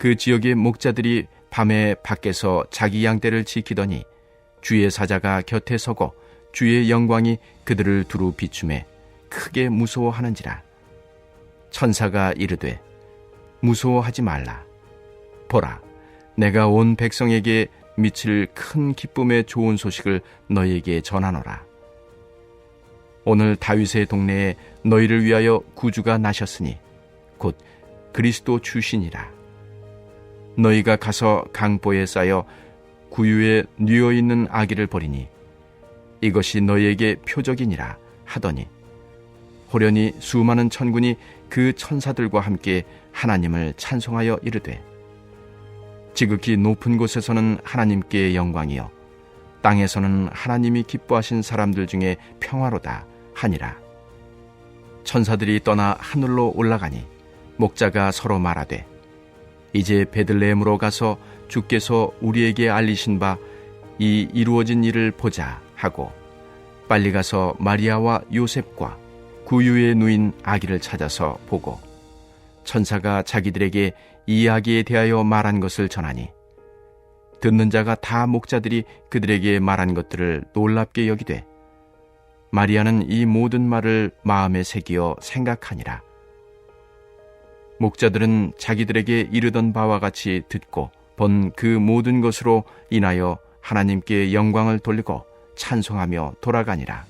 그 지역의 목자들이 밤에 밖에서 자기 양떼를 지키더니 주의 사자가 곁에 서고 주의 영광이 그들을 두루 비추매 크게 무서워하는지라. 천사가 이르되 무서워하지 말라. 보라, 내가 온 백성에게 미칠 큰 기쁨의 좋은 소식을 너희에게 전하노라. 오늘 다윗의 동네에 너희를 위하여 구주가 나셨으니 곧 그리스도 주시니라. 너희가 가서 강보에 쌓여 구유에 뉘어있는 아기를 보리니 이것이 너희에게 표적이니라 하더니 호련히 수많은 천군이 그 천사들과 함께 하나님을 찬송하여 이르되 지극히 높은 곳에서는 하나님께 영광이요 땅에서는 하나님이 기뻐하신 사람들 중에 평화로다 하니라. 천사들이 떠나 하늘로 올라가니 목자가 서로 말하되 이제 베들레헴으로 가서 주께서 우리에게 알리신 바 이 이루어진 일을 보자 하고 빨리 가서 마리아와 요셉과 구유에 누인 아기를 찾아서 보고 천사가 자기들에게 이 아기에 대하여 말한 것을 전하니 듣는 자가 다 목자들이 그들에게 말한 것들을 놀랍게 여기되 마리아는 이 모든 말을 마음에 새기어 생각하니라. 목자들은 자기들에게 이르던 바와 같이 듣고 본 그 모든 것으로 인하여 하나님께 영광을 돌리고 찬송하며 돌아가니라.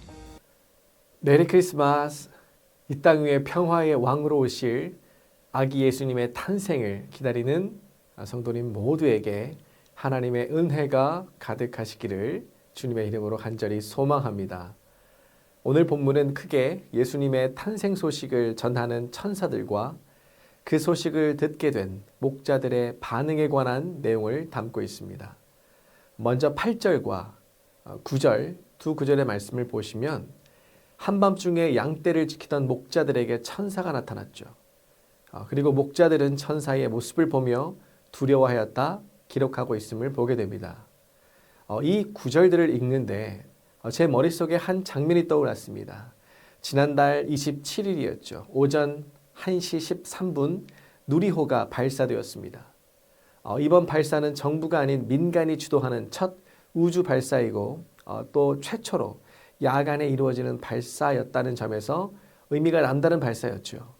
메리 크리스마스. 이 땅 위에 평화의 왕으로 오실 아기 예수님의 탄생을 기다리는 성도님 모두에게 하나님의 은혜가 가득하시기를 주님의 이름으로 간절히 소망합니다. 오늘 본문은 크게 예수님의 탄생 소식을 전하는 천사들과 그 소식을 듣게 된 목자들의 반응에 관한 내용을 담고 있습니다. 먼저 8절과 9절 두 구절의 말씀을 보시면 한밤중에 양떼를 지키던 목자들에게 천사가 나타났죠. 그리고 목자들은 천사의 모습을 보며 두려워하였다 기록하고 있음을 보게 됩니다. 이 구절들을 읽는데 제 머릿속에 한 장면이 떠올랐습니다. 지난달 27일이었죠. 오전 1시 13분 누리호가 발사되었습니다. 이번 발사는 정부가 아닌 민간이 주도하는 첫 우주 발사이고 또 최초로 야간에 이루어지는 발사였다는 점에서 의미가 남다른 발사였죠.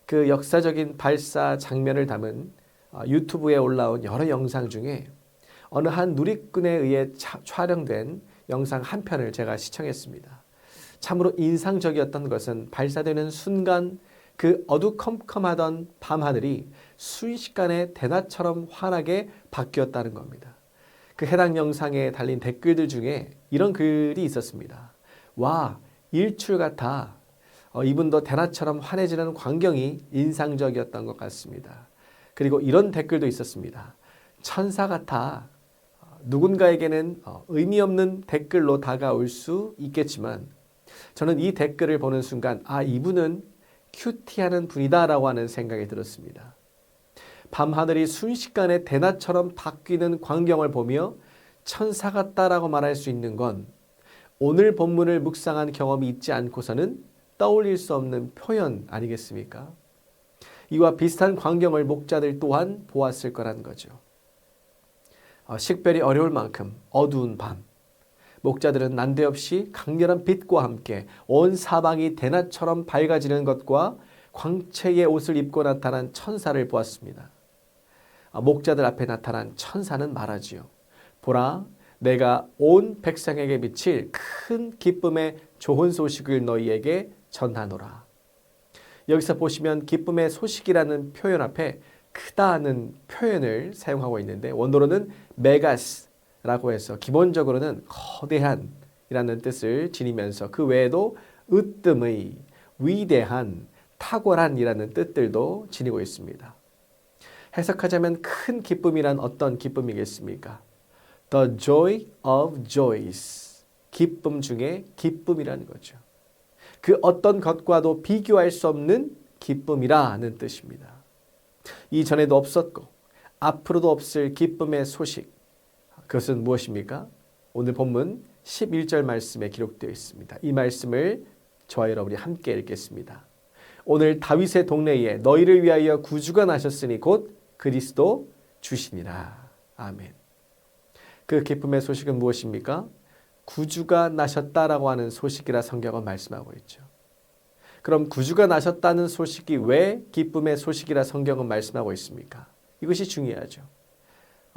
그 역사적인 발사 장면을 담은 유튜브에 올라온 여러 영상 중에 어느 한 누리꾼에 의해 촬영된 영상 한 편을 제가 시청했습니다. 참으로 인상적이었던 것은 발사되는 순간 그 어두컴컴하던 밤하늘이 순식간에 대낮처럼 환하게 바뀌었다는 겁니다. 그 해당 영상에 달린 댓글들 중에 이런 글이 있었습니다. 와, 일출 같아. 이분도 대낮처럼 환해지는 광경이 인상적이었던 것 같습니다. 그리고 이런 댓글도 있었습니다. 천사 같아. 누군가에게는 의미 없는 댓글로 다가올 수 있겠지만 저는 이 댓글을 보는 순간 이분은 큐티하는 분이다라고 하는 생각이 들었습니다. 밤하늘이 순식간에 대낮처럼 바뀌는 광경을 보며 천사 같다라고 말할 수 있는 건 오늘 본문을 묵상한 경험이 있지 않고서는 떠올릴 수 없는 표현 아니겠습니까? 이와 비슷한 광경을 목자들 또한 보았을 거란 거죠. 식별이 어려울 만큼 어두운 밤, 목자들은 난데없이 강렬한 빛과 함께 온 사방이 대낮처럼 밝아지는 것과 광채의 옷을 입고 나타난 천사를 보았습니다. 목자들 앞에 나타난 천사는 말하지요. 보라, 내가 온 백성에게 미칠 큰 기쁨의 좋은 소식을 너희에게 전하노라. 여기서 보시면 기쁨의 소식이라는 표현 앞에 크다는 표현을 사용하고 있는데 원어로는 메가스라고 해서 기본적으로는 거대한이라는 뜻을 지니면서 그 외에도 으뜸의, 위대한, 탁월한이라는 뜻들도 지니고 있습니다. 해석하자면 큰 기쁨이란 어떤 기쁨이겠습니까? The joy of joys. 기쁨 중에 기쁨이라는 거죠. 그 어떤 것과도 비교할 수 없는 기쁨이라는 뜻입니다. 이전에도 없었고 앞으로도 없을 기쁨의 소식. 그것은 무엇입니까? 오늘 본문 11절 말씀에 기록되어 있습니다. 이 말씀을 저와 여러분이 함께 읽겠습니다. 오늘 다윗의 동네에 너희를 위하여 구주가 나셨으니 곧 그리스도 주시니라. 아멘. 그 기쁨의 소식은 무엇입니까? 구주가 나셨다라고 하는 소식이라 성경은 말씀하고 있죠. 그럼 구주가 나셨다는 소식이 왜 기쁨의 소식이라 성경은 말씀하고 있습니까? 이것이 중요하죠.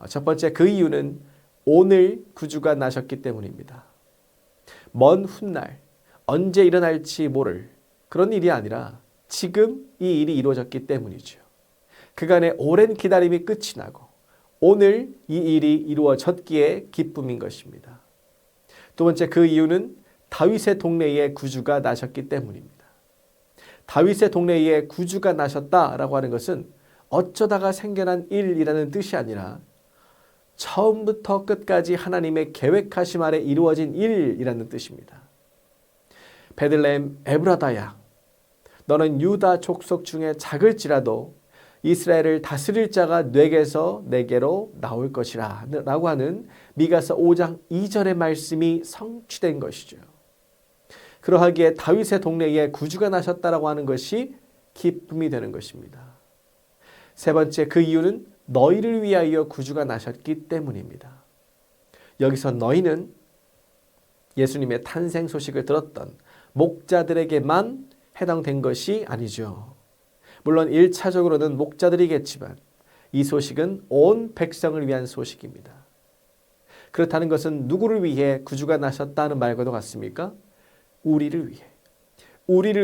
첫 번째, 그 이유는 오늘 구주가 나셨기 때문입니다. 먼 훗날 언제 일어날지 모를 그런 일이 아니라 지금 이 일이 이루어졌기 때문이죠. 그간의 오랜 기다림이 끝이 나고 오늘 이 일이 이루어졌기에 기쁨인 것입니다. 두 번째, 그 이유는 다윗의 동네에 구주가 나셨기 때문입니다. 다윗의 동네에 구주가 나셨다라고 하는 것은 어쩌다가 생겨난 일이라는 뜻이 아니라 처음부터 끝까지 하나님의 계획하심 아래 이루어진 일이라는 뜻입니다. 베들레헴 에브라다야, 너는 유다 족속 중에 작을지라도 이스라엘을 다스릴 자가 내게로 나올 것이라 라고 하는 미가서 5장 2절의 말씀이 성취된 것이죠. 그러하기에 다윗의 동네에 구주가 나셨다라고 하는 것이 기쁨이 되는 것입니다. 세 번째, 그 이유는 너희를 위하여 구주가 나셨기 때문입니다. 여기서 너희는 예수님의 탄생 소식을 들었던 목자들에게만 해당된 것이 아니죠. 물론 1차적으로는 목자들이겠지만 이 소식은 온 백성을 위한 소식입니다. 그렇다는 것은 누구를 위해 구주가 나셨다는 말과도 같습니까? 우리를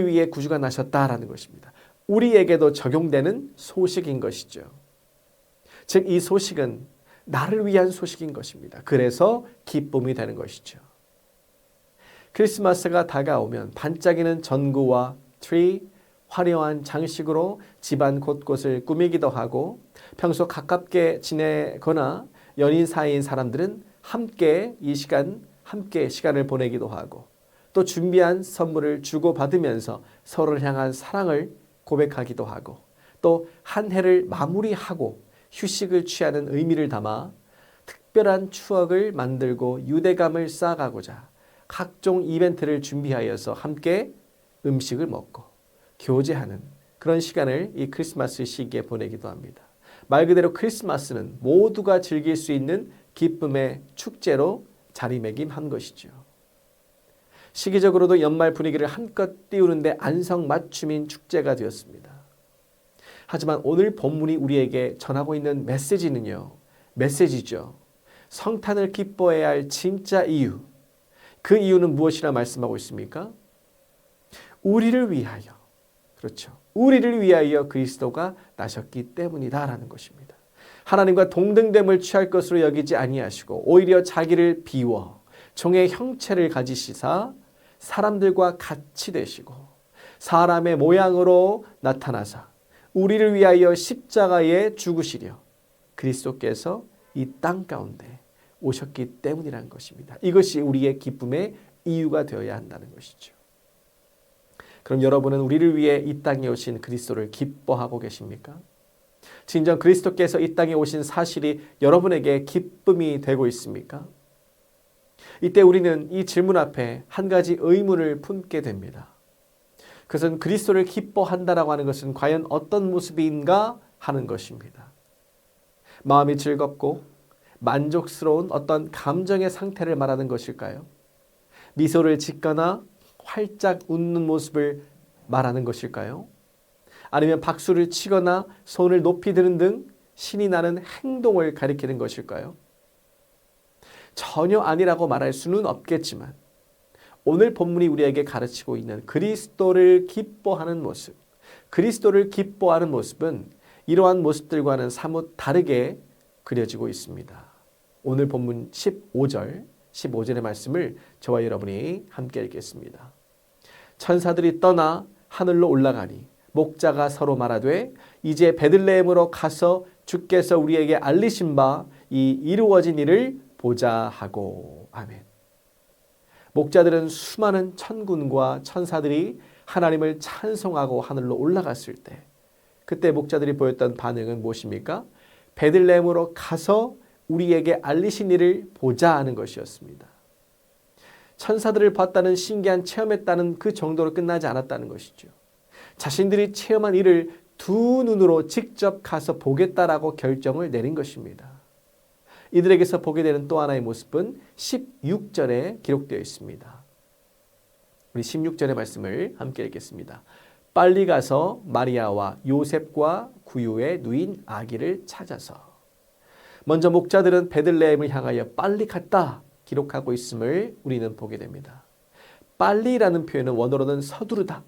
위해 구주가 나셨다라는 것입니다. 우리에게도 적용되는 소식인 것이죠. 즉, 이 소식은 나를 위한 소식인 것입니다. 그래서 기쁨이 되는 것이죠. 크리스마스가 다가오면 반짝이는 전구와 트리, 화려한 장식으로 집안 곳곳을 꾸미기도 하고 평소 가깝게 지내거나 연인 사이인 사람들은 함께 시간을 보내기도 하고 또 준비한 선물을 주고받으면서 서로를 향한 사랑을 고백하기도 하고 또 한 해를 마무리하고 휴식을 취하는 의미를 담아 특별한 추억을 만들고 유대감을 쌓아가고자 각종 이벤트를 준비하여서 함께 음식을 먹고 교제하는 그런 시간을 이 크리스마스 시기에 보내기도 합니다. 말 그대로 크리스마스는 모두가 즐길 수 있는 기쁨의 축제로 자리매김한 것이죠. 시기적으로도 연말 분위기를 한껏 띄우는데 안성맞춤인 축제가 되었습니다. 하지만 오늘 본문이 우리에게 전하고 있는 메시지죠. 성탄을 기뻐해야 할 진짜 이유. 그 이유는 무엇이라 말씀하고 있습니까? 우리를 위하여. 그렇죠. 우리를 위하여 그리스도가 나셨기 때문이다라는 것입니다. 하나님과 동등됨을 취할 것으로 여기지 아니하시고 오히려 자기를 비워 종의 형체를 가지시사 사람들과 같이 되시고 사람의 모양으로 나타나사 우리를 위하여 십자가에 죽으시려 그리스도께서 이 땅 가운데 오셨기 때문이라는 것입니다. 이것이 우리의 기쁨의 이유가 되어야 한다는 것이죠. 그럼 여러분은 우리를 위해 이 땅에 오신 그리스도를 기뻐하고 계십니까? 진정 그리스도께서 이 땅에 오신 사실이 여러분에게 기쁨이 되고 있습니까? 이때 우리는 이 질문 앞에 한 가지 의문을 품게 됩니다. 그것은 그리스도를 기뻐한다라고 하는 것은 과연 어떤 모습인가 하는 것입니다. 마음이 즐겁고 만족스러운 어떤 감정의 상태를 말하는 것일까요? 미소를 짓거나 활짝 웃는 모습을 말하는 것일까요? 아니면 박수를 치거나 손을 높이 드는 등 신이 나는 행동을 가리키는 것일까요? 전혀 아니라고 말할 수는 없겠지만 오늘 본문이 우리에게 가르치고 있는 그리스도를 기뻐하는 모습, 그리스도를 기뻐하는 모습은 이러한 모습들과는 사뭇 다르게 그려지고 있습니다. 오늘 본문 15절의 말씀을 저와 여러분이 함께 읽겠습니다. 천사들이 떠나 하늘로 올라가니 목자가 서로 말하되 이제 베들레헴으로 가서 주께서 우리에게 알리신 바 이 이루어진 일을 보자 하고. 아멘. 목자들은 수많은 천군과 천사들이 하나님을 찬송하고 하늘로 올라갔을 때 그때 목자들이 보였던 반응은 무엇입니까? 베들레헴으로 가서 우리에게 알리신 일을 보자 하는 것이었습니다. 천사들을 봤다는 신기한 체험했다는 그 정도로 끝나지 않았다는 것이죠. 자신들이 체험한 일을 두 눈으로 직접 가서 보겠다라고 결정을 내린 것입니다. 이들에게서 보게 되는 또 하나의 모습은 16절에 기록되어 있습니다. 우리 16절의 말씀을 함께 읽겠습니다. 빨리 가서 마리아와 요셉과 구유에 누인 아기를 찾아서. 먼저 목자들은 베들레헴을 향하여 빨리 갔다 기록하고 있음을 우리는 보게 됩니다. 빨리라는 표현은 원어로는 서두르다,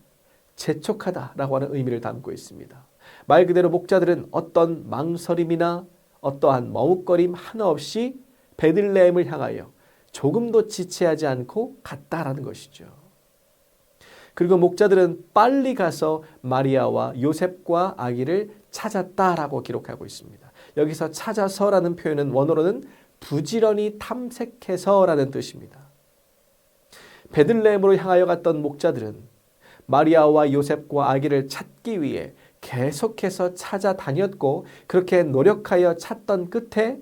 재촉하다라고 하는 의미를 담고 있습니다. 말 그대로 목자들은 어떤 망설임이나 어떠한 머뭇거림 하나 없이 베들레헴을 향하여 조금도 지체하지 않고 갔다라는 것이죠. 그리고 목자들은 빨리 가서 마리아와 요셉과 아기를 찾았다라고 기록하고 있습니다. 여기서 찾아서라는 표현은 원어로는 부지런히 탐색해서라는 뜻입니다. 베들레헴으로 향하여 갔던 목자들은 마리아와 요셉과 아기를 찾기 위해 계속해서 찾아다녔고 그렇게 노력하여 찾던 끝에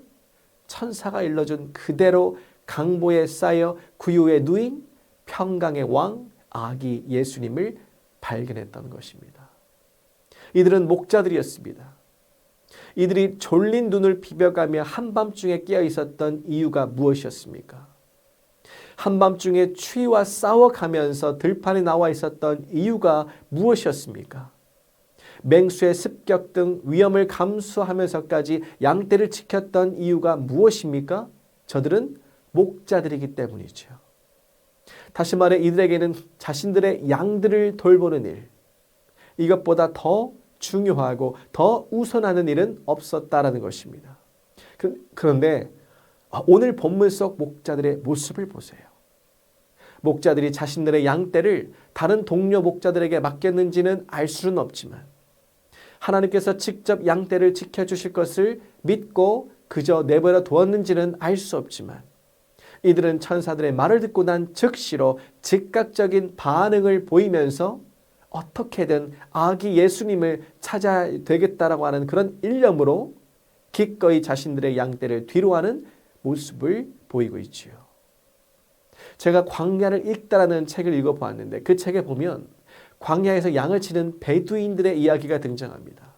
천사가 일러준 그대로 강보에 쌓여 구유에 누인 평강의 왕 아기 예수님을 발견했던 것입니다. 이들은 목자들이었습니다. 이들이 졸린 눈을 비벼가며 한밤중에 깨어 있었던 이유가 무엇이었습니까? 한밤중에 추위와 싸워가면서 들판에 나와 있었던 이유가 무엇이었습니까? 맹수의 습격 등 위험을 감수하면서까지 양떼를 지켰던 이유가 무엇입니까? 저들은 목자들이기 때문이죠. 다시 말해 이들에게는 자신들의 양들을 돌보는 일, 이것보다 더 중요하고 더 우선하는 일은 없었다라는 것입니다. 그런데 오늘 본문 속 목자들의 모습을 보세요. 목자들이 자신들의 양떼를 다른 동료 목자들에게 맡겼는지는 알 수는 없지만 하나님께서 직접 양떼를 지켜주실 것을 믿고 그저 내버려 두었는지는 알 수 없지만 이들은 천사들의 말을 듣고 난 즉시로 즉각적인 반응을 보이면서 어떻게든 아기 예수님을 찾아야 되겠다라고 하는 그런 일념으로 기꺼이 자신들의 양떼를 뒤로하는 모습을 보이고 있지요. 제가 광야를 읽다라는 책을 읽어보았는데 그 책에 보면 광야에서 양을 치는 베두인들의 이야기가 등장합니다.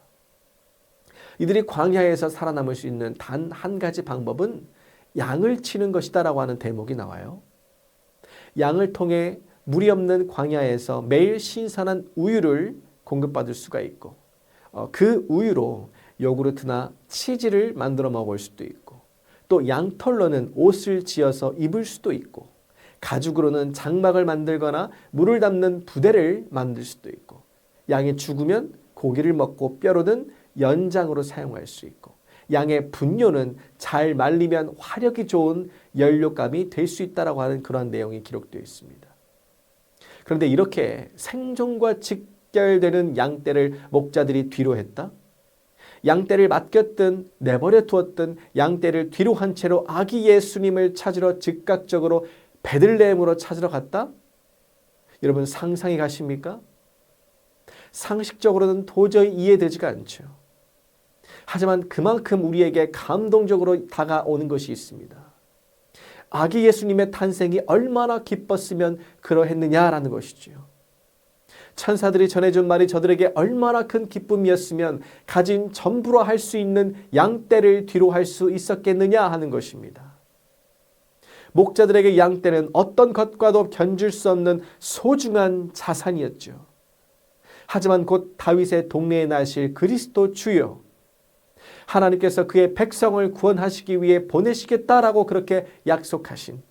이들이 광야에서 살아남을 수 있는 단 한 가지 방법은 양을 치는 것이다라고 하는 대목이 나와요. 양을 통해 물이 없는 광야에서 매일 신선한 우유를 공급받을 수가 있고 그 우유로 요구르트나 치즈를 만들어 먹을 수도 있고 또 양털로는 옷을 지어서 입을 수도 있고 가죽으로는 장막을 만들거나 물을 담는 부대를 만들 수도 있고 양이 죽으면 고기를 먹고 뼈로는 연장으로 사용할 수 있고 양의 분뇨는 잘 말리면 화력이 좋은 연료감이 될 수 있다라고 하는 그런 내용이 기록되어 있습니다. 그런데 이렇게 생존과 직결되는 양떼를 목자들이 뒤로 했다? 양떼를 맡겼든 내버려 두었든 양떼를 뒤로 한 채로 아기 예수님을 찾으러 즉각적으로 베들레헴으로 찾으러 갔다? 여러분 상상이 가십니까? 상식적으로는 도저히 이해되지가 않죠. 하지만 그만큼 우리에게 감동적으로 다가오는 것이 있습니다. 아기 예수님의 탄생이 얼마나 기뻤으면 그러했느냐라는 것이죠. 천사들이 전해준 말이 저들에게 얼마나 큰 기쁨이었으면 가진 전부로 할 수 있는 양떼를 뒤로 할 수 있었겠느냐 하는 것입니다. 목자들에게 양떼는 어떤 것과도 견줄 수 없는 소중한 자산이었죠. 하지만 곧 다윗의 동네에 나실 그리스도 주여 하나님께서 그의 백성을 구원하시기 위해 보내시겠다라고 그렇게 약속하신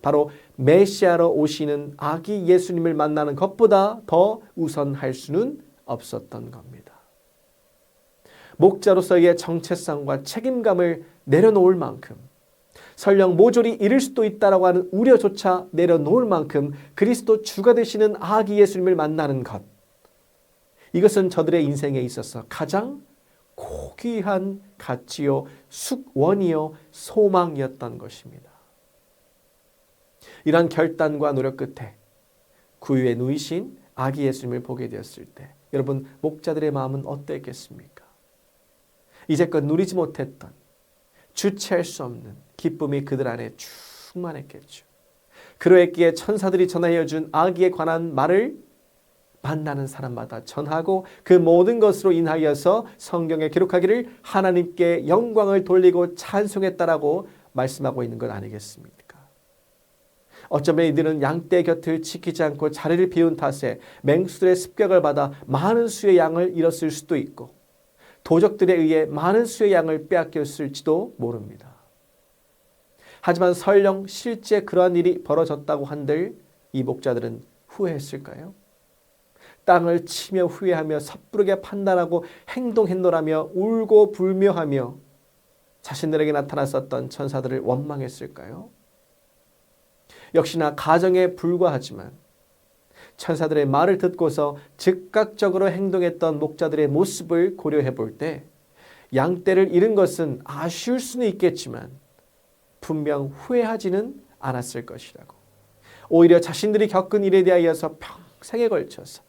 바로 메시아로 오시는 아기 예수님을 만나는 것보다 더 우선할 수는 없었던 겁니다. 목자로서의 정체성과 책임감을 내려놓을 만큼 설령 모조리 잃을 수도 있다라고 하는 우려조차 내려놓을 만큼 그리스도 주가 되시는 아기 예수님을 만나는 것, 이것은 저들의 인생에 있어서 가장 고귀한 가치요 숙원이요 소망이었던 것입니다. 이러한 결단과 노력 끝에 구유에 누이신 아기 예수님을 보게 되었을 때 여러분 목자들의 마음은 어땠겠습니까? 이제껏 누리지 못했던 주체할 수 없는 기쁨이 그들 안에 충만했겠죠. 그러했기에 천사들이 전하여 준 아기에 관한 말을 만나는 사람마다 전하고 그 모든 것으로 인하여서 성경에 기록하기를 하나님께 영광을 돌리고 찬송했다라고 말씀하고 있는 것 아니겠습니까? 어쩌면 이들은 양떼 곁을 지키지 않고 자리를 비운 탓에 맹수들의 습격을 받아 많은 수의 양을 잃었을 수도 있고 도적들에 의해 많은 수의 양을 빼앗겼을지도 모릅니다. 하지만 설령 실제 그러한 일이 벌어졌다고 한들 이 목자들은 후회했을까요? 땅을 치며 후회하며 섣부르게 판단하고 행동했노라며 울고 불며하며 자신들에게 나타났었던 천사들을 원망했을까요? 역시나 가정에 불과하지만 천사들의 말을 듣고서 즉각적으로 행동했던 목자들의 모습을 고려해 볼 때 양떼를 잃은 것은 아쉬울 수는 있겠지만 분명 후회하지는 않았을 것이라고. 오히려 자신들이 겪은 일에 대하여서 평생에 걸쳐서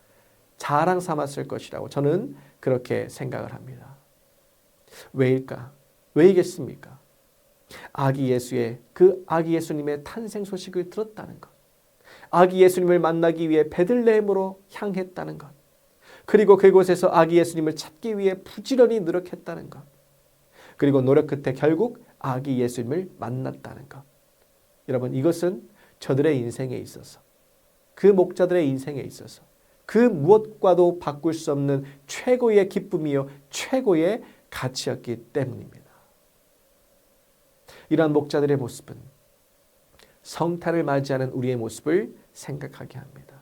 자랑 삼았을 것이라고 저는 그렇게 생각을 합니다. 왜일까? 왜이겠습니까? 아기 예수님의 탄생 소식을 들었다는 것. 아기 예수님을 만나기 위해 베들레헴으로 향했다는 것. 그리고 그곳에서 아기 예수님을 찾기 위해 부지런히 노력했다는 것. 그리고 노력 끝에 결국 아기 예수님을 만났다는 것. 여러분, 이것은 저들의 인생에 있어서, 그 목자들의 인생에 있어서 그 무엇과도 바꿀 수 없는 최고의 기쁨이요 최고의 가치였기 때문입니다. 이러한 목자들의 모습은 성탄을 맞이하는 우리의 모습을 생각하게 합니다.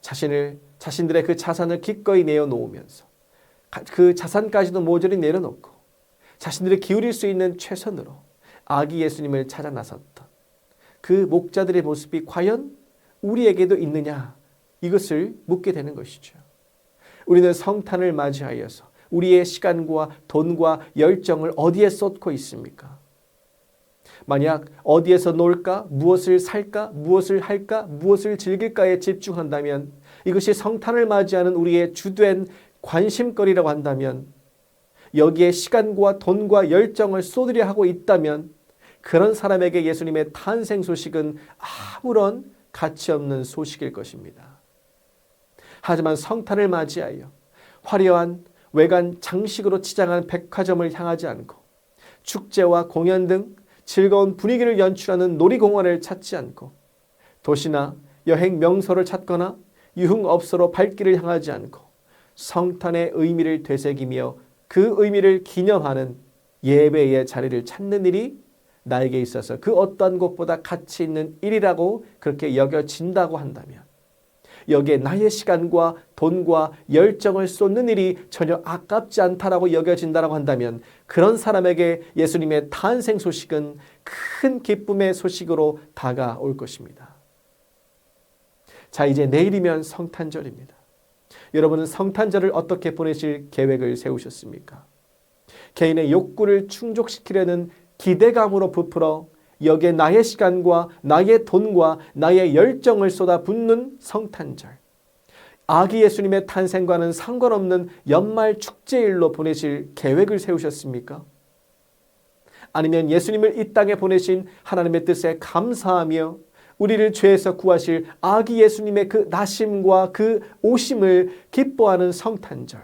자신들의 그 자산을 기꺼이 내어놓으면서 그 자산까지도 모조리 내려놓고 자신들이 기울일 수 있는 최선으로 아기 예수님을 찾아 나섰던 그 목자들의 모습이 과연 우리에게도 있느냐, 이것을 묻게 되는 것이죠. 우리는 성탄을 맞이하여서 우리의 시간과 돈과 열정을 어디에 쏟고 있습니까? 만약 어디에서 놀까, 무엇을 살까, 무엇을 할까, 무엇을 즐길까에 집중한다면, 이것이 성탄을 맞이하는 우리의 주된 관심거리라고 한다면, 여기에 시간과 돈과 열정을 쏟으려 하고 있다면 그런 사람에게 예수님의 탄생 소식은 아무런 가치 없는 소식일 것입니다. 하지만 성탄을 맞이하여 화려한 외관 장식으로 치장한 백화점을 향하지 않고 축제와 공연 등 즐거운 분위기를 연출하는 놀이공원을 찾지 않고 도시나 여행 명소를 찾거나 유흥업소로 발길을 향하지 않고 성탄의 의미를 되새기며 그 의미를 기념하는 예배의 자리를 찾는 일이 나에게 있어서 그 어떤 것보다 가치 있는 일이라고 그렇게 여겨진다고 한다면, 여기에 나의 시간과 돈과 열정을 쏟는 일이 전혀 아깝지 않다라고 여겨진다고 한다면 그런 사람에게 예수님의 탄생 소식은 큰 기쁨의 소식으로 다가올 것입니다. 자, 이제 내일이면 성탄절입니다. 여러분은 성탄절을 어떻게 보내실 계획을 세우셨습니까? 개인의 욕구를 충족시키려는 기대감으로 부풀어 여기에 나의 시간과 나의 돈과 나의 열정을 쏟아붓는 성탄절, 아기 예수님의 탄생과는 상관없는 연말 축제일로 보내실 계획을 세우셨습니까? 아니면 예수님을 이 땅에 보내신 하나님의 뜻에 감사하며 우리를 죄에서 구하실 아기 예수님의 그 나심과 그 오심을 기뻐하는 성탄절,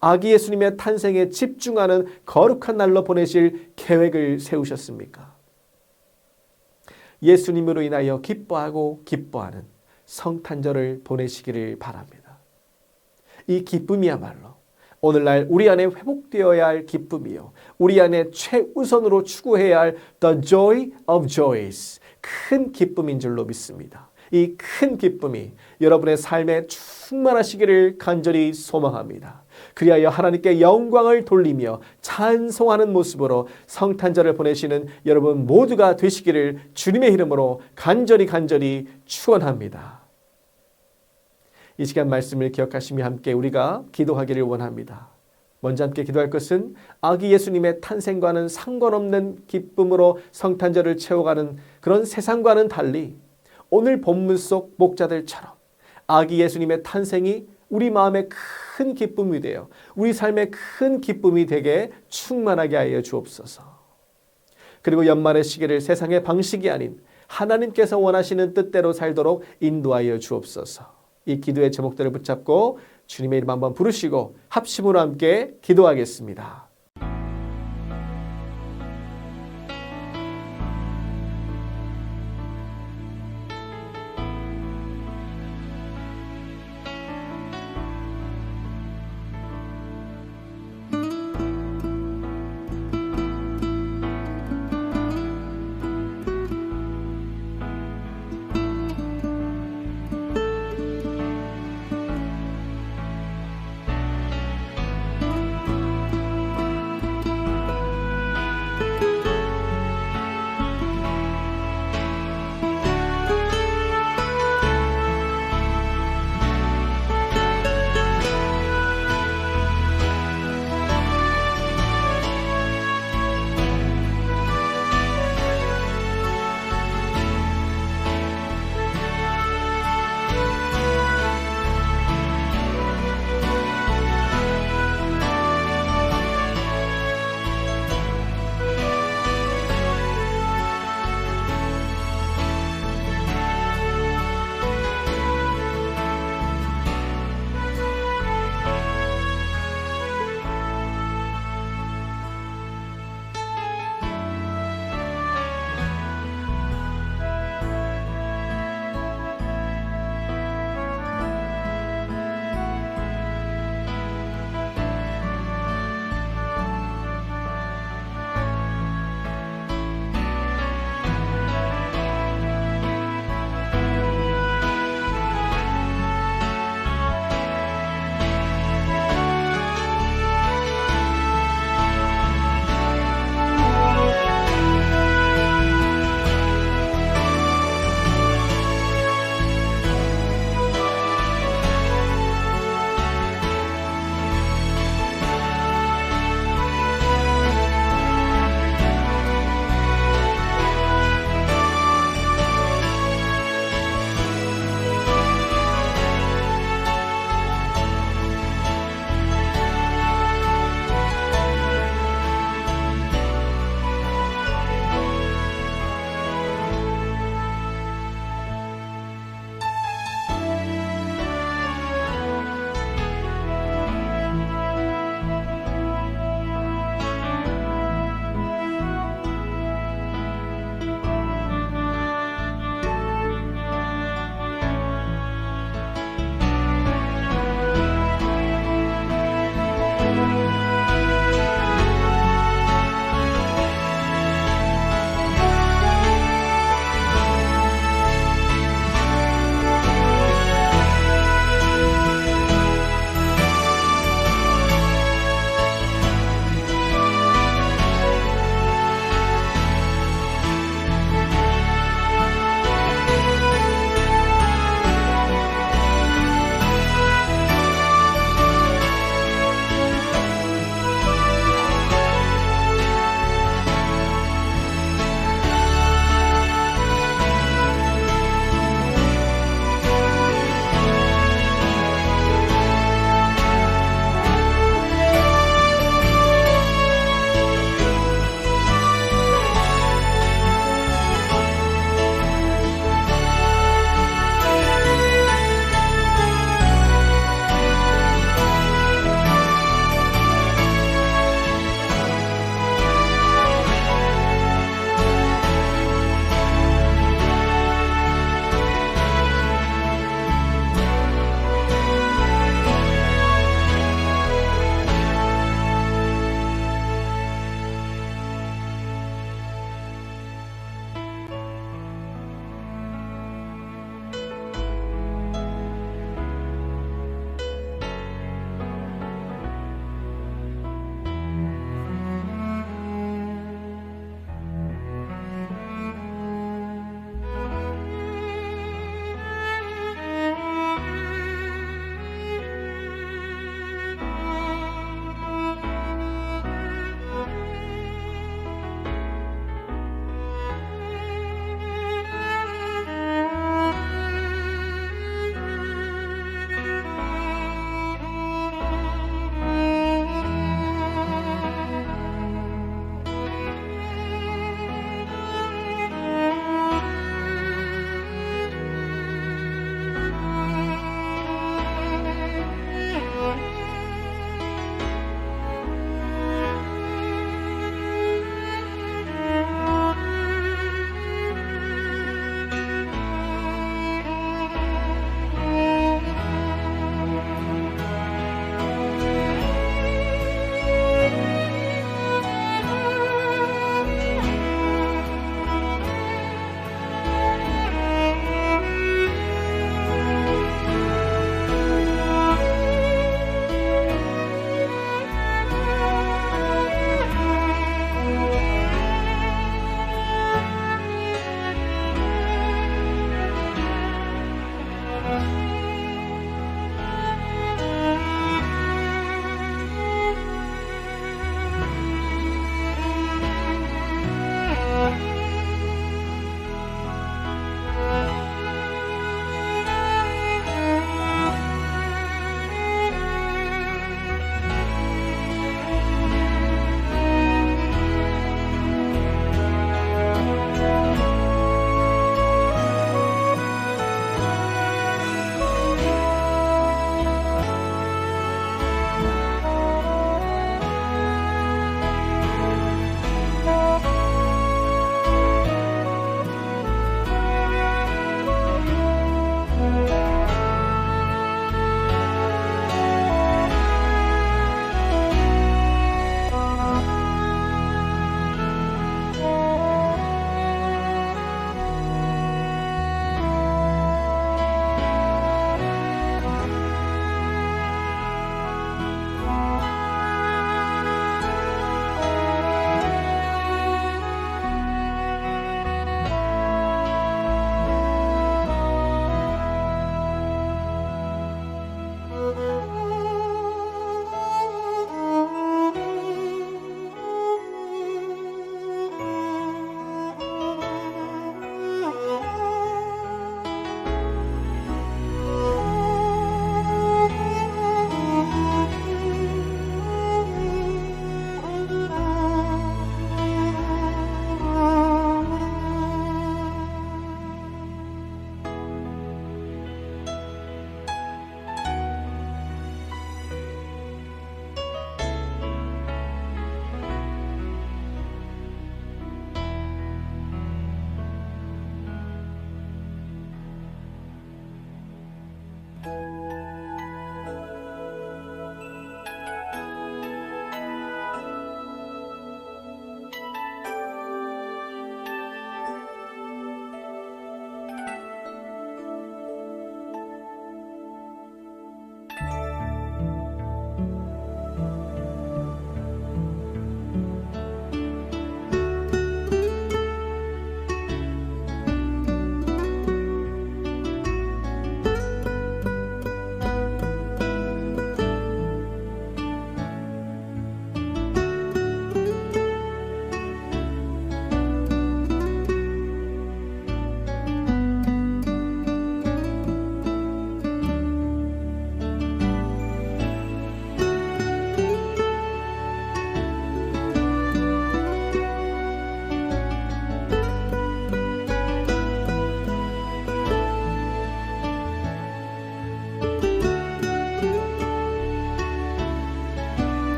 아기 예수님의 탄생에 집중하는 거룩한 날로 보내실 계획을 세우셨습니까? 예수님으로 인하여 기뻐하고 기뻐하는 성탄절을 보내시기를 바랍니다. 이 기쁨이야말로 오늘날 우리 안에 회복되어야 할 기쁨이요, 우리 안에 최우선으로 추구해야 할 The Joy of Joys, 큰 기쁨인 줄로 믿습니다. 이 큰 기쁨이 여러분의 삶에 충만하시기를 간절히 소망합니다. 그리하여 하나님께 영광을 돌리며 찬송하는 모습으로 성탄절을 보내시는 여러분 모두가 되시기를 주님의 이름으로 간절히 축원합니다. 이 시간 말씀을 기억하시며 함께 우리가 기도하기를 원합니다. 먼저 함께 기도할 것은 아기 예수님의 탄생과는 상관없는 기쁨으로 성탄절을 채워가는 그런 세상과는 달리 오늘 본문 속 목자들처럼 아기 예수님의 탄생이 우리 마음에 큰 기쁨이 되어 우리 삶에 큰 기쁨이 되게 충만하게 하여 주옵소서. 그리고 연말의 시계를 세상의 방식이 아닌 하나님께서 원하시는 뜻대로 살도록 인도하여 주옵소서. 이 기도의 제목들을 붙잡고 주님의 이름 한번 부르시고 합심으로 함께 기도하겠습니다.